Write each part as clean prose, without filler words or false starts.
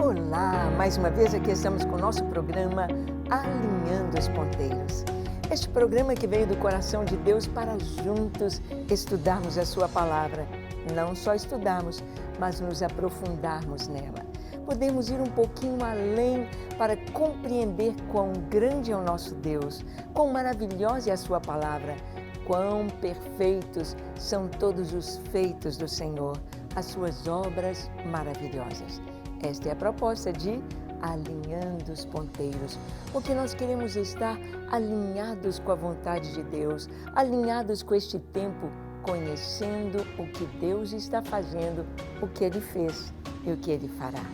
Olá, mais uma vez aqui estamos com o nosso programa Alinhando os Ponteiros. Este programa que veio do coração de Deus para juntos estudarmos a sua palavra. Não só estudarmos, mas nos aprofundarmos nela. Podemos ir um pouquinho além para compreender quão grande é o nosso Deus, quão maravilhosa é a sua palavra, quão perfeitos são todos os feitos do Senhor, as suas obras maravilhosas. Esta é a proposta de Alinhando os Ponteiros, porque nós queremos estar alinhados com a vontade de Deus, alinhados com este tempo, conhecendo o que Deus está fazendo, o que Ele fez e o que Ele fará.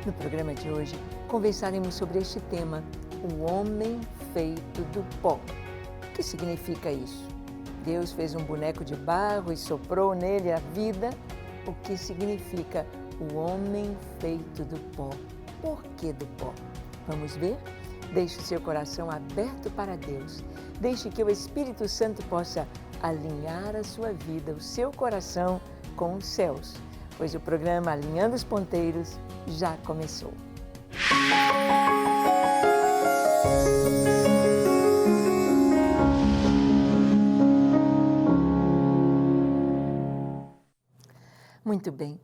No programa de hoje, conversaremos sobre este tema, o homem feito do pó. O que significa isso? Deus fez um boneco de barro e soprou nele a vida. O que significa o homem feito do pó? Por que do pó? Vamos ver? Deixe o seu coração aberto para Deus. Deixe que o Espírito Santo possa alinhar a sua vida, o seu coração com os céus. Pois o programa Alinhando os Ponteiros já começou. Muito bem.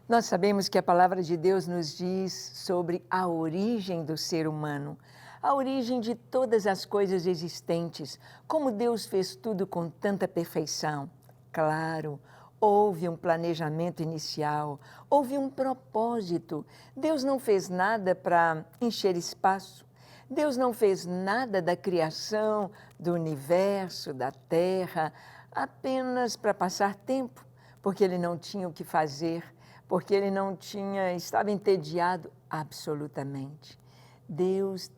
Nós sabemos que a palavra de Deus nos diz sobre a origem do ser humano, a origem de todas as coisas existentes, como Deus fez tudo com tanta perfeição. Claro, houve um planejamento inicial, houve um propósito. Deus não fez nada para encher espaço. Deus não fez nada da criação, do universo, da terra, apenas para passar tempo, porque Ele não tinha o que fazer, porque Ele estava entediado absolutamente. Deus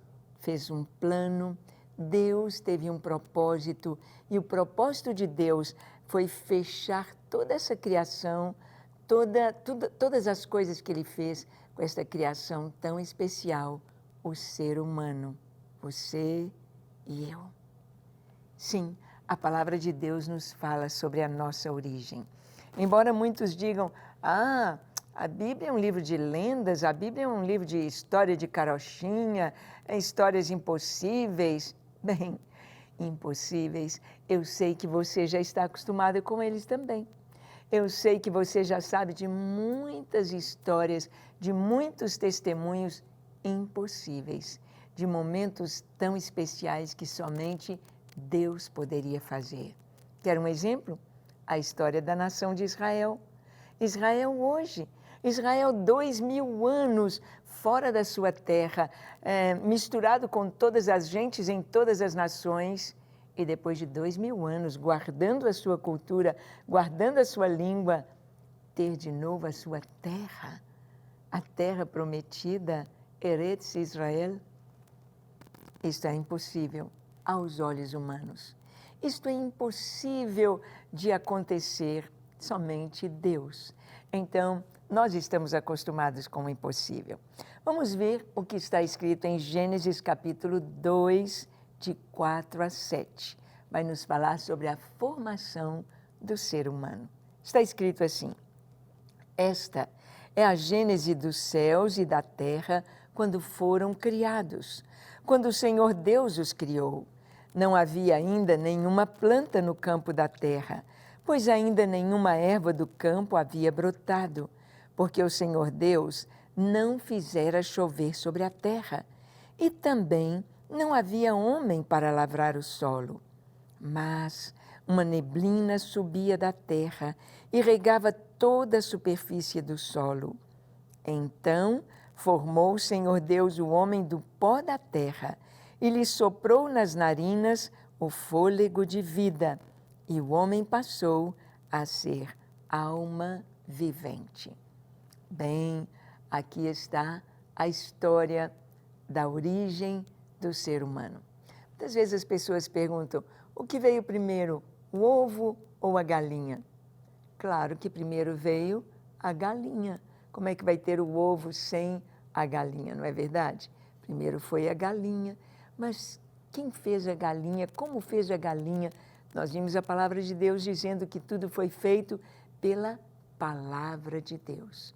fez um plano, Deus teve um propósito, e o propósito de Deus foi fechar toda essa criação, todas as coisas que Ele fez com esta criação tão especial, o ser humano, você e eu. Sim, a palavra de Deus nos fala sobre a nossa origem. Embora muitos digam, a Bíblia é um livro de lendas, a Bíblia é um livro de história de carochinha, histórias impossíveis. Bem, impossíveis, eu sei que você já está acostumado com eles também. Eu sei que você já sabe de muitas histórias, de muitos testemunhos impossíveis, de momentos tão especiais que somente Deus poderia fazer. Quer um exemplo? A história da nação de Israel. Israel hoje, Israel 2000 anos fora da sua terra, misturado com todas as gentes em todas as nações, e depois de 2000 anos, guardando a sua cultura, guardando a sua língua, ter de novo a sua terra, a terra prometida, Eretz Israel. Isto é impossível aos olhos humanos. Isto é impossível de acontecer, somente Deus. Então, nós estamos acostumados com o impossível. Vamos ver o que está escrito em Gênesis capítulo 2, de 4 a 7. Vai nos falar sobre a formação do ser humano. Está escrito assim: esta é a gênese dos céus e da terra quando foram criados, quando o Senhor Deus os criou. Não havia ainda nenhuma planta no campo da terra, pois ainda nenhuma erva do campo havia brotado, porque o Senhor Deus não fizera chover sobre a terra, e também não havia homem para lavrar o solo. Mas uma neblina subia da terra e regava toda a superfície do solo. Então formou o Senhor Deus o homem do pó da terra, e lhe soprou nas narinas o fôlego de vida, e o homem passou a ser alma vivente. Bem, aqui está a história da origem do ser humano. Muitas vezes as pessoas perguntam, o que veio primeiro, o ovo ou a galinha? Claro que primeiro veio a galinha. Como é que vai ter o ovo sem a galinha, não é verdade? Primeiro foi a galinha. Mas quem fez a galinha? Como fez a galinha? Nós vimos a palavra de Deus dizendo que tudo foi feito pela palavra de Deus.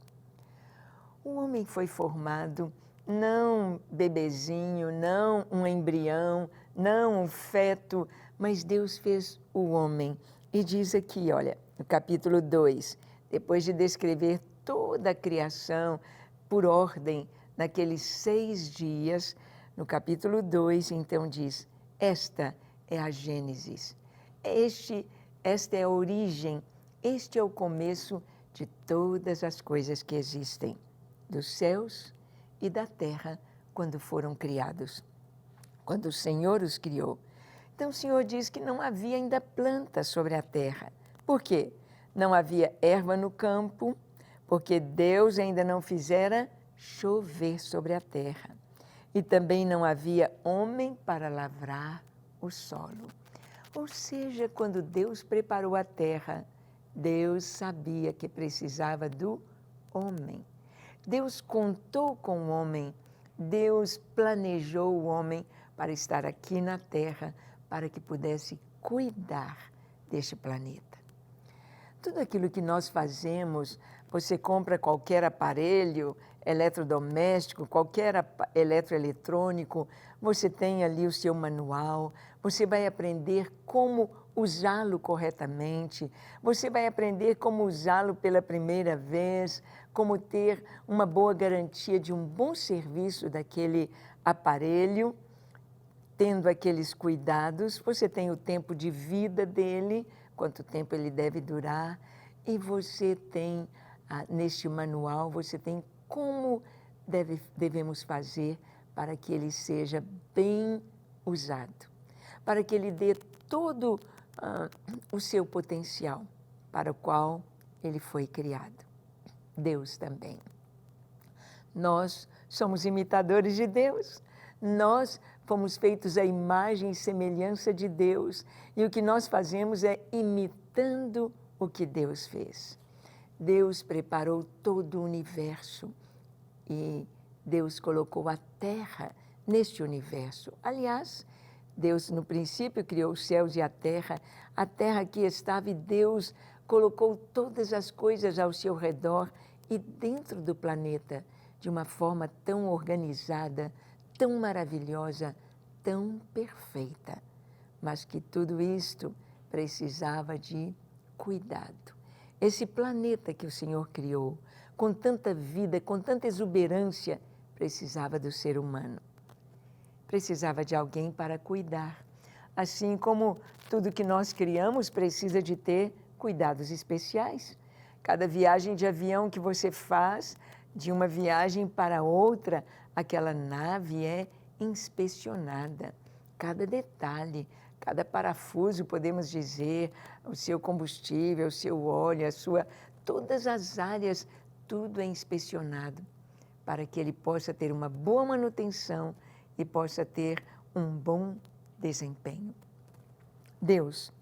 O homem foi formado não bebezinho, não um embrião, não um feto, mas Deus fez o homem. E diz aqui, olha, no capítulo 2, depois de descrever toda a criação por ordem naqueles 6 dias, no capítulo 2, então diz, esta é a Gênesis, esta é a origem, este é o começo de todas as coisas que existem, dos céus e da terra, quando foram criados, quando o Senhor os criou. Então o Senhor diz que não havia ainda planta sobre a terra. Por quê? Não havia erva no campo, porque Deus ainda não fizera chover sobre a terra. E também não havia homem para lavrar o solo. Ou seja, quando Deus preparou a terra, Deus sabia que precisava do homem. Deus contou com o homem, Deus planejou o homem para estar aqui na terra, para que pudesse cuidar deste planeta. Tudo aquilo que nós fazemos, você compra qualquer aparelho eletrodoméstico, qualquer eletroeletrônico, você tem ali o seu manual, você vai aprender como usá-lo corretamente, você vai aprender como usá-lo pela primeira vez, como ter uma boa garantia de um bom serviço daquele aparelho, tendo aqueles cuidados, você tem o tempo de vida dele, quanto tempo ele deve durar, e você tem, neste manual, você tem como devemos fazer para que ele seja bem usado, para que ele dê todo o seu potencial para o qual ele foi criado. Deus também. Nós somos imitadores de Deus. Nós fomos feitos à imagem e semelhança de Deus. E o que nós fazemos é imitando o que Deus fez. Deus preparou todo o universo e Deus colocou a terra neste universo. Aliás, Deus no princípio criou os céus e a terra aqui estava e Deus colocou todas as coisas ao seu redor e dentro do planeta de uma forma tão organizada, tão maravilhosa, tão perfeita, mas que tudo isto precisava de cuidado. Esse planeta que o Senhor criou, com tanta vida, com tanta exuberância, precisava do ser humano. Precisava de alguém para cuidar. Assim como tudo que nós criamos precisa de ter cuidados especiais. Cada viagem de avião que você faz, de uma viagem para outra, aquela nave é inspecionada. Cada detalhe, cada parafuso, podemos dizer, o seu combustível, o seu óleo, todas as áreas, tudo é inspecionado para que ele possa ter uma boa manutenção e possa ter um bom desempenho. Deus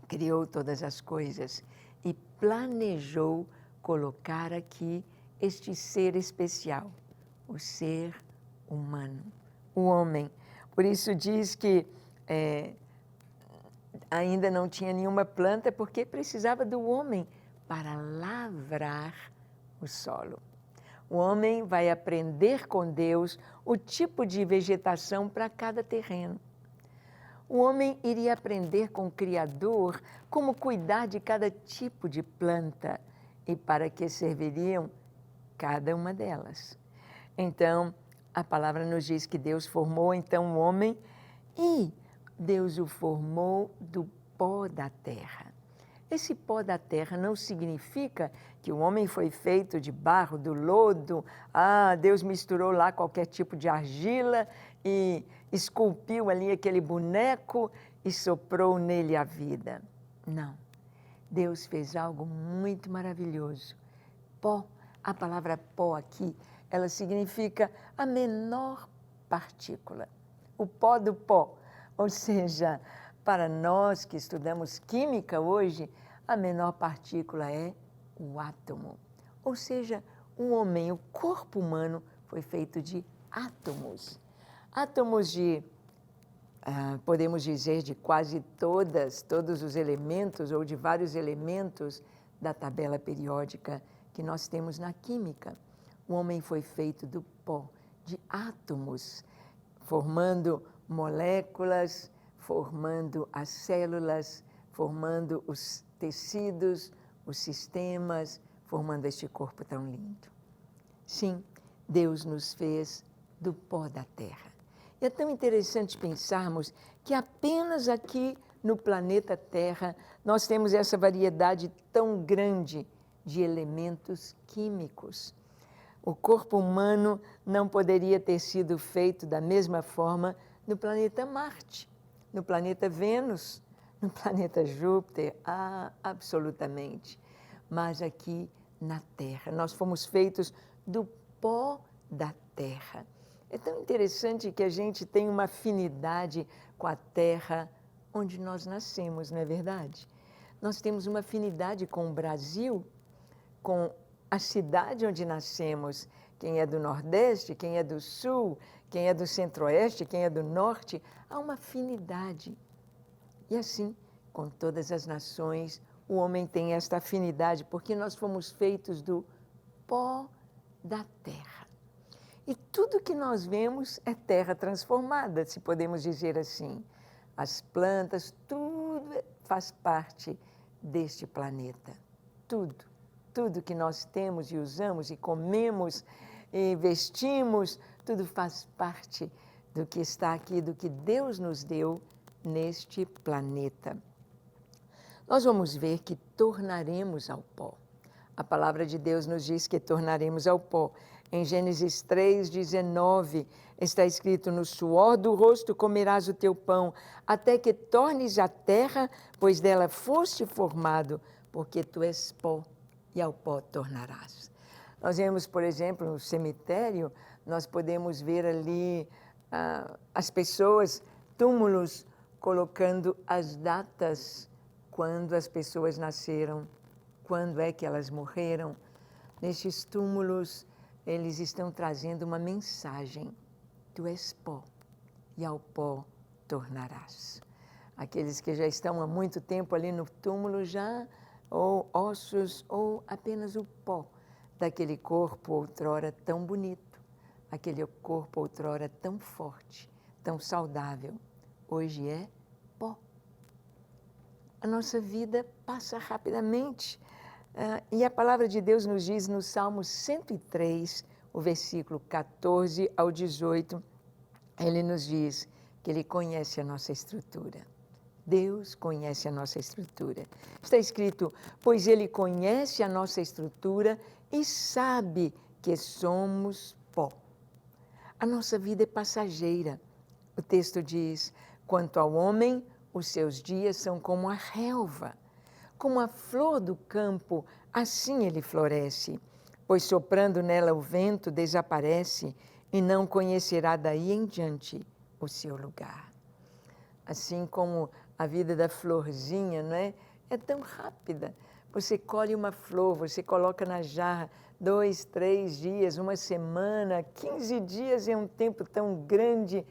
criou todas as coisas e planejou colocar aqui este ser especial, o ser humano, o homem. Por isso diz que ainda não tinha nenhuma planta porque precisava do homem para lavrar o solo. O homem vai aprender com Deus o tipo de vegetação para cada terreno. O homem iria aprender com o Criador como cuidar de cada tipo de planta e para que serviriam cada uma delas. Então, a palavra nos diz que Deus formou então o homem e Deus o formou do pó da terra. Esse pó da terra não significa que o homem foi feito de barro, do lodo. Deus misturou lá qualquer tipo de argila e esculpiu ali aquele boneco e soprou nele a vida. Não. Deus fez algo muito maravilhoso. Pó, a palavra pó aqui, ela significa a menor partícula. O pó do pó. Ou seja, para nós que estudamos química hoje, a menor partícula é o átomo. Ou seja, o homem, o corpo humano, foi feito de átomos. Átomos de, podemos dizer, de quase todos os elementos ou de vários elementos da tabela periódica que nós temos na química. O homem foi feito do pó, de átomos, formando moléculas, formando as células, formando os tecidos, os sistemas, formando este corpo tão lindo. Sim, Deus nos fez do pó da terra. E é tão interessante pensarmos que apenas aqui no planeta Terra nós temos essa variedade tão grande de elementos químicos. O corpo humano não poderia ter sido feito da mesma forma no planeta Marte, no planeta Vênus, no planeta Júpiter, absolutamente. Mas aqui na Terra, nós fomos feitos do pó da terra. É tão interessante que a gente tem uma afinidade com a terra onde nós nascemos, não é verdade? Nós temos uma afinidade com o Brasil, com a cidade onde nascemos. Quem é do Nordeste, quem é do Sul, quem é do Centro-Oeste, quem é do Norte, há uma afinidade. E assim, com todas as nações, o homem tem esta afinidade, porque nós fomos feitos do pó da terra. E tudo que nós vemos é terra transformada, se podemos dizer assim. As plantas, tudo faz parte deste planeta. Tudo que nós temos e usamos e comemos e vestimos, tudo faz parte do que está aqui, do que Deus nos deu neste planeta. Nós vamos ver que tornaremos ao pó. A palavra de Deus nos diz que tornaremos ao pó. Em Gênesis 3:19 está escrito: no suor do rosto comerás o teu pão, até que tornes a terra, pois dela foste formado, porque tu és pó, e ao pó tornarás. Nós vemos, por exemplo, no cemitério, nós podemos ver ali as pessoas, túmulos, colocando as datas, quando as pessoas nasceram, quando é que elas morreram. Nestes túmulos, eles estão trazendo uma mensagem: tu és pó, e ao pó tornarás. Aqueles que já estão há muito tempo ali no túmulo, já, ou ossos, ou apenas o pó daquele corpo outrora tão bonito, aquele corpo outrora tão forte, tão saudável, hoje é pó. A nossa vida passa rapidamente. E a palavra de Deus nos diz no Salmo 103, o versículo 14 ao 18, ele nos diz que ele conhece a nossa estrutura. Deus conhece a nossa estrutura. Está escrito: pois ele conhece a nossa estrutura e sabe que somos pó. A nossa vida é passageira. O texto diz: quanto ao homem, os seus dias são como a relva. Como a flor do campo, assim ele floresce, pois soprando nela o vento desaparece e não conhecerá daí em diante o seu lugar. Assim como a vida da florzinha, não é? É tão rápida. Você colhe uma flor, você coloca na jarra 2, 3 dias, uma semana, 15 dias é um tempo tão grande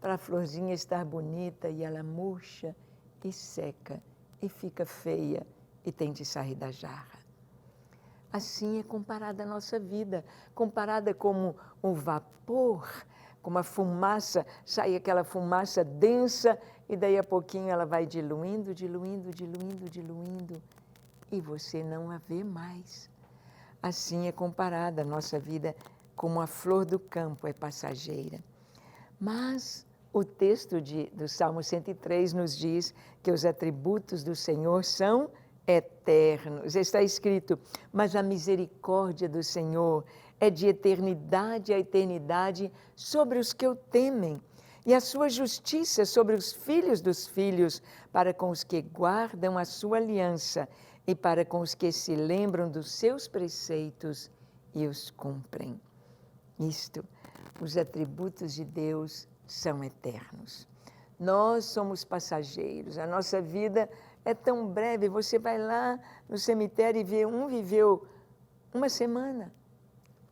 para a florzinha estar bonita, e ela murcha e seca e fica feia e tem de sair da jarra. Assim é comparada a nossa vida, comparada como um vapor, como a fumaça, sai aquela fumaça densa e daí a pouquinho ela vai diluindo, diluindo, diluindo, diluindo e você não a vê mais. Assim é comparada a nossa vida como a flor do campo, é passageira. Mas o texto do Salmo 103 nos diz que os atributos do Senhor são eternos. Está escrito: mas a misericórdia do Senhor é de eternidade a eternidade sobre os que o temem, e a sua justiça sobre os filhos dos filhos, para com os que guardam a sua aliança e para com os que se lembram dos seus preceitos e os cumprem. Isto, os atributos de Deus são eternos. Nós somos passageiros, a nossa vida é tão breve. Você vai lá no cemitério e vê um viveu uma semana,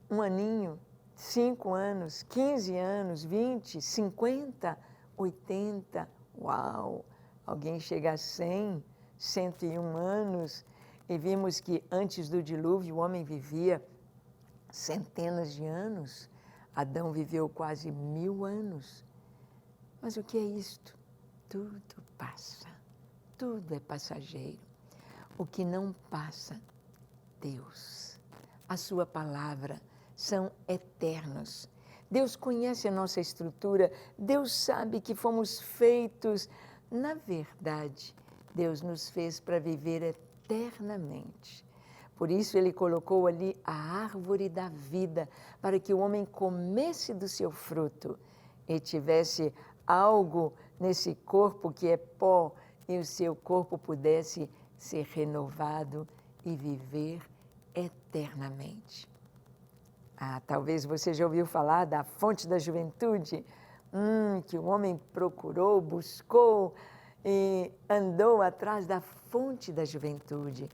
um aninho, 5 anos, 15 anos, 20, 50, 80, uau! Alguém chega a 100, 101 anos, e vimos que antes do dilúvio o homem vivia centenas de anos. Adão viveu quase 1000 anos. Mas o que é isto? Tudo passa, tudo é passageiro. O que não passa, Deus, a sua palavra, são eternos. Deus conhece a nossa estrutura, Deus sabe que fomos feitos. Na verdade, Deus nos fez para viver eternamente. Por isso Ele colocou ali a árvore da vida, para que o homem comesse do seu fruto e tivesse algo nesse corpo que é pó, e o seu corpo pudesse ser renovado e viver eternamente. Talvez você já ouviu falar da fonte da juventude, que o homem procurou, buscou e andou atrás da fonte da juventude.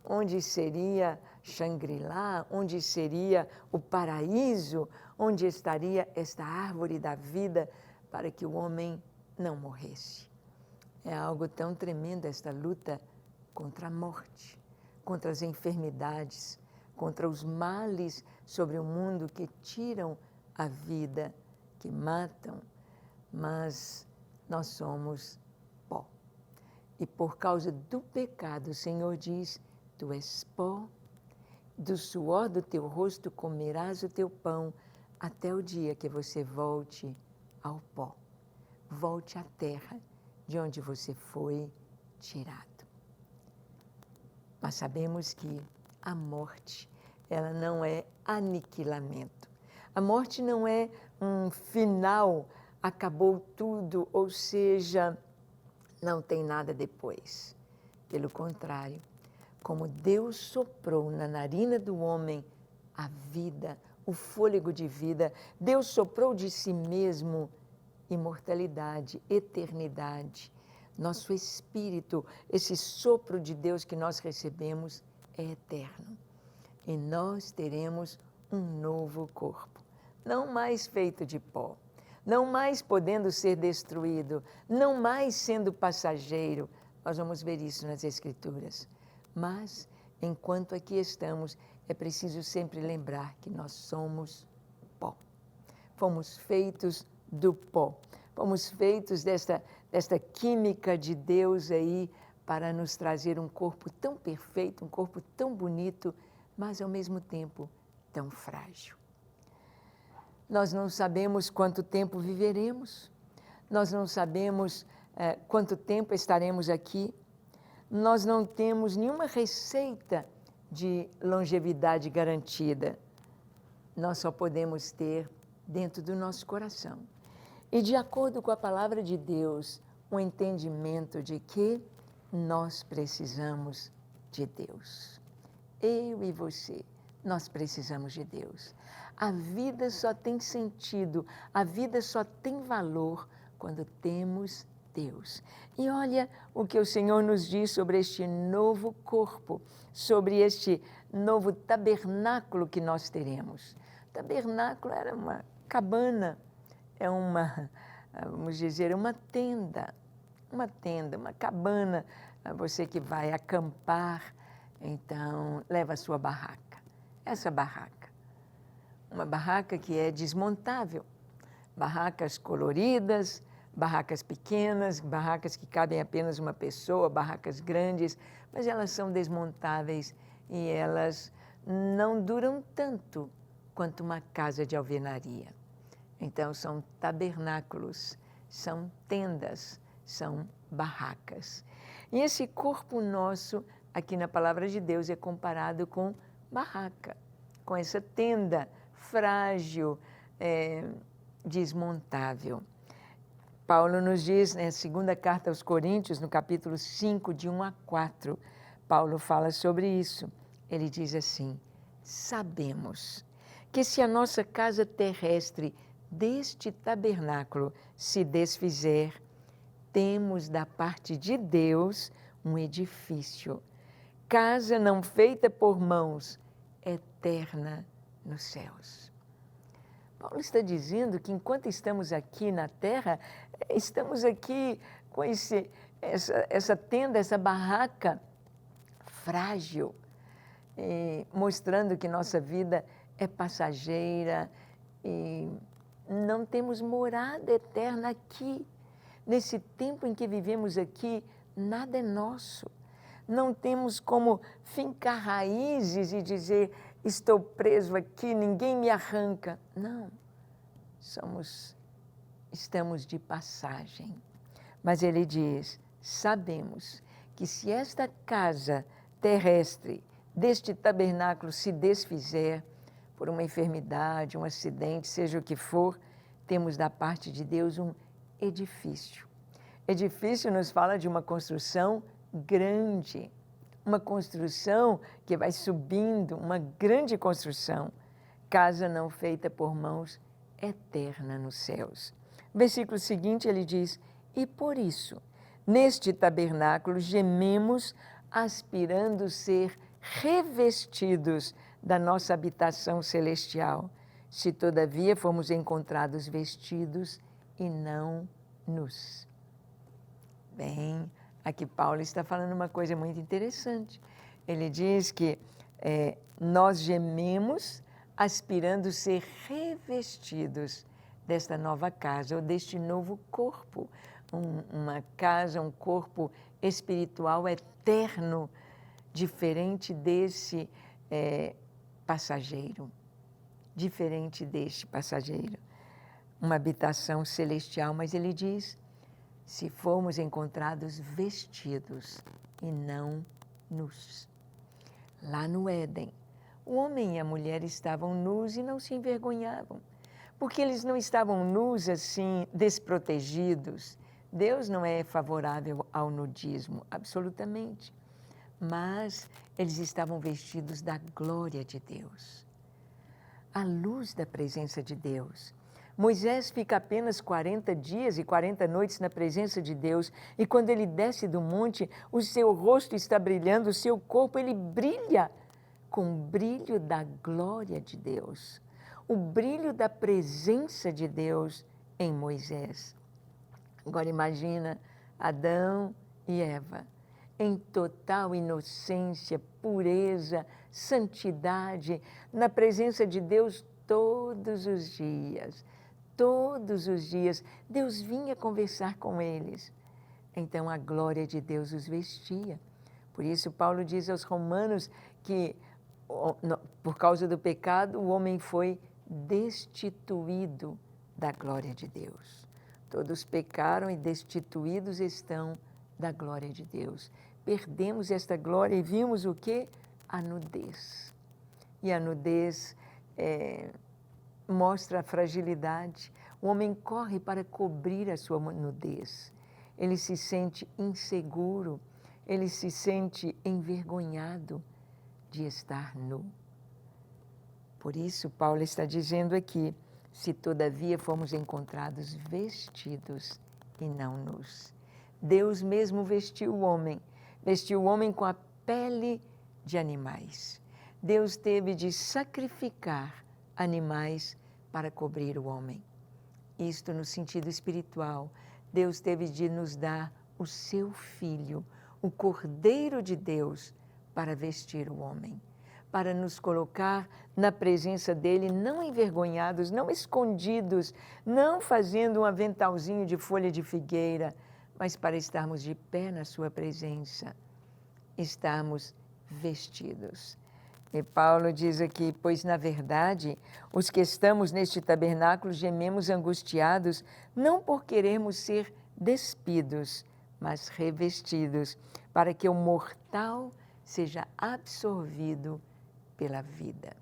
Onde seria Shangri-La? Onde seria o paraíso? Onde estaria esta árvore da vida para que o homem não morresse? É algo tão tremendo esta luta contra a morte, contra as enfermidades, contra os males sobre o mundo que tiram a vida, que matam, mas nós somos pó. E por causa do pecado, o Senhor diz: tu és pó, do suor do teu rosto comerás o teu pão, até o dia que você volte ao pó. Volte à terra de onde você foi tirado. Mas sabemos que a morte, ela não é aniquilamento. A morte não é um final, acabou tudo, ou seja, não tem nada depois. Pelo contrário, como Deus soprou na narina do homem a vida, o fôlego de vida, Deus soprou de si mesmo imortalidade, eternidade. Nosso espírito, esse sopro de Deus que nós recebemos é eterno. E nós teremos um novo corpo, não mais feito de pó, não mais podendo ser destruído, não mais sendo passageiro. Nós vamos ver isso nas Escrituras. Mas, enquanto aqui estamos, é preciso sempre lembrar que nós somos pó. Fomos feitos do pó. Fomos feitos desta química de Deus aí para nos trazer um corpo tão perfeito, um corpo tão bonito, mas ao mesmo tempo tão frágil. Nós não sabemos quanto tempo viveremos, nós não sabemos quanto tempo estaremos aqui, nós não temos nenhuma receita de longevidade garantida. Nós só podemos ter dentro do nosso coração. E de acordo com a palavra de Deus, um entendimento de que nós precisamos de Deus. Eu e você, nós precisamos de Deus. A vida só tem sentido, a vida só tem valor quando temos Deus. E olha o que o Senhor nos diz sobre este novo corpo, sobre este novo tabernáculo que nós teremos. Tabernáculo era uma cabana, é vamos dizer, uma tenda, uma cabana. Você que vai acampar, então leva a sua barraca. Essa barraca, uma barraca que é desmontável, barracas coloridas, barracas pequenas, barracas que cabem apenas uma pessoa, barracas grandes, mas elas são desmontáveis e elas não duram tanto quanto uma casa de alvenaria. Então, são tabernáculos, são tendas, são barracas. E esse corpo nosso, aqui na Palavra de Deus, é comparado com barraca, com essa tenda frágil, desmontável. Paulo nos diz, na segunda carta aos Coríntios, no capítulo 5, de 1 a 4, Paulo fala sobre isso. Ele diz assim: sabemos que se a nossa casa terrestre deste tabernáculo se desfizer, temos da parte de Deus um edifício, casa não feita por mãos, eterna nos céus. Paulo está dizendo que enquanto estamos aqui na terra, estamos aqui com essa tenda, essa barraca frágil, mostrando que nossa vida é passageira e não temos morada eterna aqui. Nesse tempo em que vivemos aqui, nada é nosso. Não temos como fincar raízes e dizer, estou preso aqui, ninguém me arranca. Não, estamos de passagem. Mas ele diz, sabemos que se esta casa terrestre deste tabernáculo se desfizer por uma enfermidade, um acidente, seja o que for, temos da parte de Deus um edifício. Edifício nos fala de uma construção grande, uma construção que vai subindo, uma grande construção, casa não feita por mãos, eterna nos céus. Versículo seguinte ele diz, e por isso, neste tabernáculo gememos, aspirando ser revestidos da nossa habitação celestial, se todavia formos encontrados vestidos e não nus. Bem, aqui Paulo está falando uma coisa muito interessante. Ele diz que nós gememos aspirando ser revestidos desta nova casa, ou deste novo corpo. Uma casa, um corpo espiritual eterno, diferente desse passageiro. Diferente deste passageiro. Uma habitação celestial, mas ele diz, se formos encontrados vestidos e não nus. Lá no Éden, o homem e a mulher estavam nus e não se envergonhavam, porque eles não estavam nus assim, desprotegidos. Deus não é favorável ao nudismo, absolutamente. Mas eles estavam vestidos da glória de Deus, à luz da presença de Deus. Moisés fica apenas 40 dias e 40 noites na presença de Deus, e quando ele desce do monte, o seu rosto está brilhando, o seu corpo, ele brilha com o brilho da glória de Deus, o brilho da presença de Deus em Moisés. Agora imagina Adão e Eva, em total inocência, pureza, santidade, na presença de Deus todos os dias. Todos os dias, Deus vinha conversar com eles. Então a glória de Deus os vestia. Por isso Paulo diz aos Romanos que, por causa do pecado, o homem foi destituído da glória de Deus. Todos pecaram e destituídos estão da glória de Deus. Perdemos esta glória e vimos o quê? A nudez. E a nudez mostra a fragilidade. O homem corre para cobrir a sua nudez. Ele se sente inseguro, ele se sente envergonhado de estar nu. Por isso, Paulo está dizendo aqui, se todavia fomos encontrados vestidos e não nus. Deus mesmo vestiu o homem com a pele de animais. Deus teve de sacrificar animais para cobrir o homem. Isto no sentido espiritual. Deus teve de nos dar o seu Filho, o Cordeiro de Deus, para vestir o homem, para nos colocar na presença dele, não envergonhados, não escondidos, não fazendo um aventalzinho de folha de figueira, mas para estarmos de pé na sua presença, estarmos vestidos. E Paulo diz aqui, pois na verdade, os que estamos neste tabernáculo gememos angustiados, não por querermos ser despidos, mas revestidos, para que o mortal seja absorvido pela vida.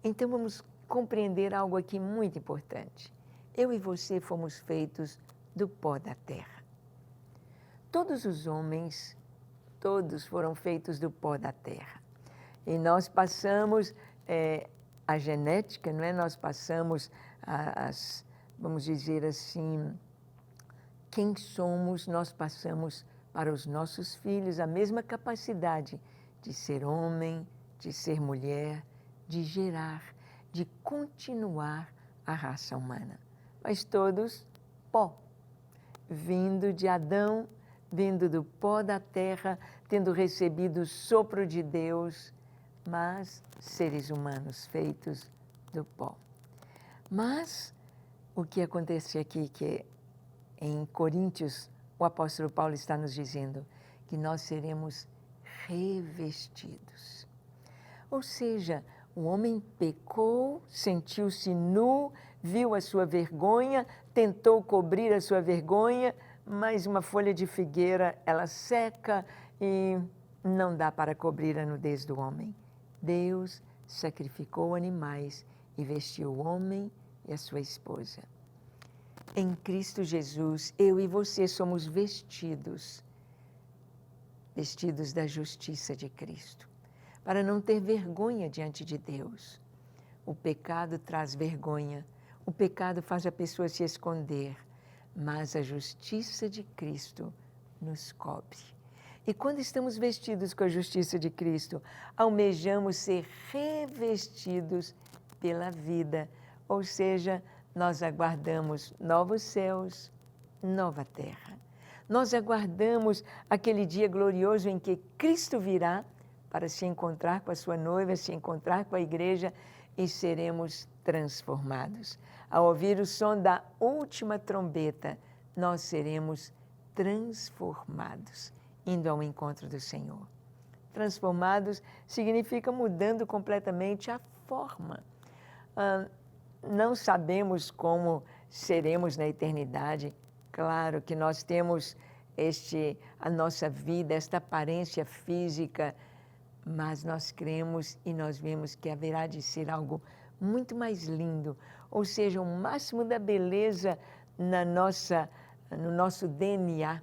Então vamos compreender algo aqui muito importante. Eu e você fomos feitos do pó da terra. Todos os homens, todos foram feitos do pó da terra. E nós passamos a genética, não é? Nós passamos vamos dizer assim, quem somos, nós passamos para os nossos filhos a mesma capacidade de ser homem, de ser mulher, de gerar, de continuar a raça humana. Mas todos pó, vindo de Adão, vindo do pó da terra, tendo recebido o sopro de Deus, mas seres humanos feitos do pó. Mas o que acontece aqui, que em Coríntios o apóstolo Paulo está nos dizendo que nós seremos revestidos. Ou seja, o homem pecou, sentiu-se nu, viu a sua vergonha, tentou cobrir a sua vergonha, mas uma folha de figueira, ela seca e não dá para cobrir a nudez do homem. Deus sacrificou animais e vestiu o homem e a sua esposa. Em Cristo Jesus, eu e você somos vestidos da justiça de Cristo, para não ter vergonha diante de Deus. O pecado traz vergonha, o pecado faz a pessoa se esconder, mas a justiça de Cristo nos cobre. E quando estamos vestidos com a justiça de Cristo, almejamos ser revestidos pela vida, ou seja, nós aguardamos novos céus, nova terra. Nós aguardamos aquele dia glorioso em que Cristo virá para se encontrar com a sua noiva, se encontrar com a igreja e seremos transformados. Ao ouvir o som da última trombeta, nós seremos transformados, indo ao encontro do Senhor. Transformados significa mudando completamente a forma. Não sabemos como seremos na eternidade. Claro que nós temos a nossa vida, esta aparência física, mas nós cremos e nós vemos que haverá de ser algo muito mais lindo, ou seja, o máximo da beleza no nosso DNA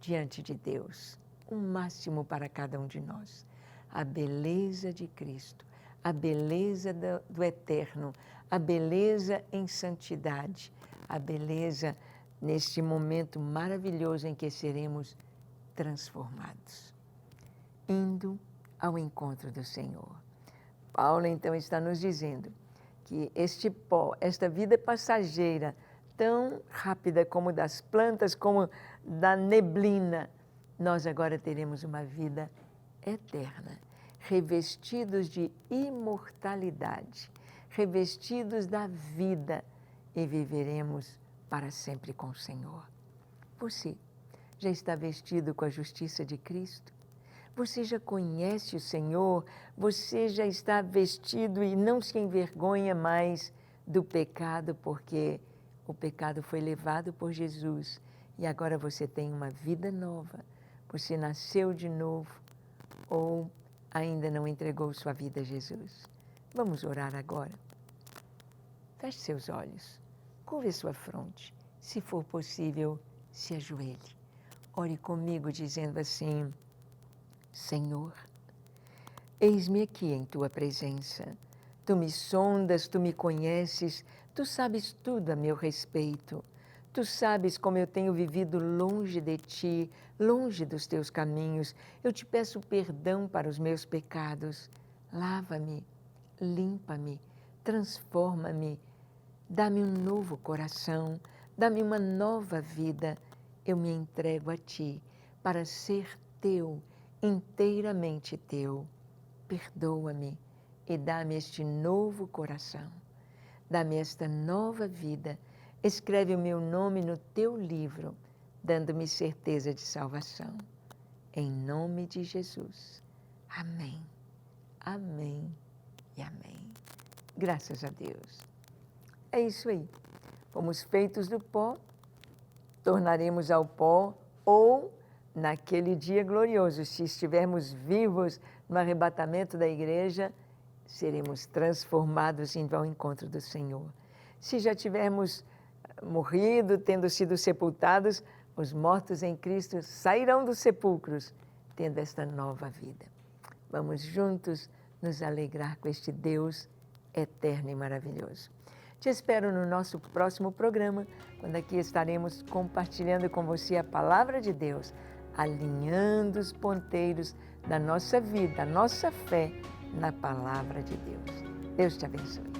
diante de Deus. O máximo para cada um de nós. A beleza de Cristo, a beleza do eterno, a beleza em santidade, a beleza neste momento maravilhoso em que seremos transformados, indo ao encontro do Senhor. Paulo, então, está nos dizendo que este pó, esta vida passageira, tão rápida como das plantas, como da neblina, nós agora teremos uma vida eterna, revestidos de imortalidade, revestidos da vida e viveremos para sempre com o Senhor. Você já está vestido com a justiça de Cristo? Você já conhece o Senhor? Você já está vestido e não se envergonha mais do pecado, porque o pecado foi levado por Jesus e agora você tem uma vida nova. Você nasceu de novo ou ainda não entregou sua vida a Jesus? Vamos orar agora. Feche seus olhos, curve sua fronte. Se for possível, se ajoelhe. Ore comigo dizendo assim: Senhor, eis-me aqui em Tua presença. Tu me sondas, Tu me conheces, Tu sabes tudo a meu respeito. Tu sabes como eu tenho vivido longe de Ti, longe dos Teus caminhos. Eu te peço perdão para os meus pecados. Lava-me, limpa-me, transforma-me. Dá-me um novo coração, dá-me uma nova vida. Eu me entrego a Ti para ser Teu, inteiramente Teu. Perdoa-me e dá-me este novo coração. Dá-me esta nova vida. Escreve o meu nome no Teu livro, dando-me certeza de salvação. Em nome de Jesus. Amém. Amém e amém. Graças a Deus. É isso aí. Fomos feitos do pó, tornaremos ao pó, ou naquele dia glorioso, se estivermos vivos no arrebatamento da igreja, seremos transformados indo ao encontro do Senhor. Se já tivermos morrido, tendo sido sepultados, os mortos em Cristo sairão dos sepulcros, tendo esta nova vida. Vamos juntos nos alegrar com este Deus eterno e maravilhoso. Te espero no nosso próximo programa, quando aqui estaremos compartilhando com você a palavra de Deus, alinhando os ponteiros da nossa vida, a nossa fé na palavra de Deus. Deus te abençoe.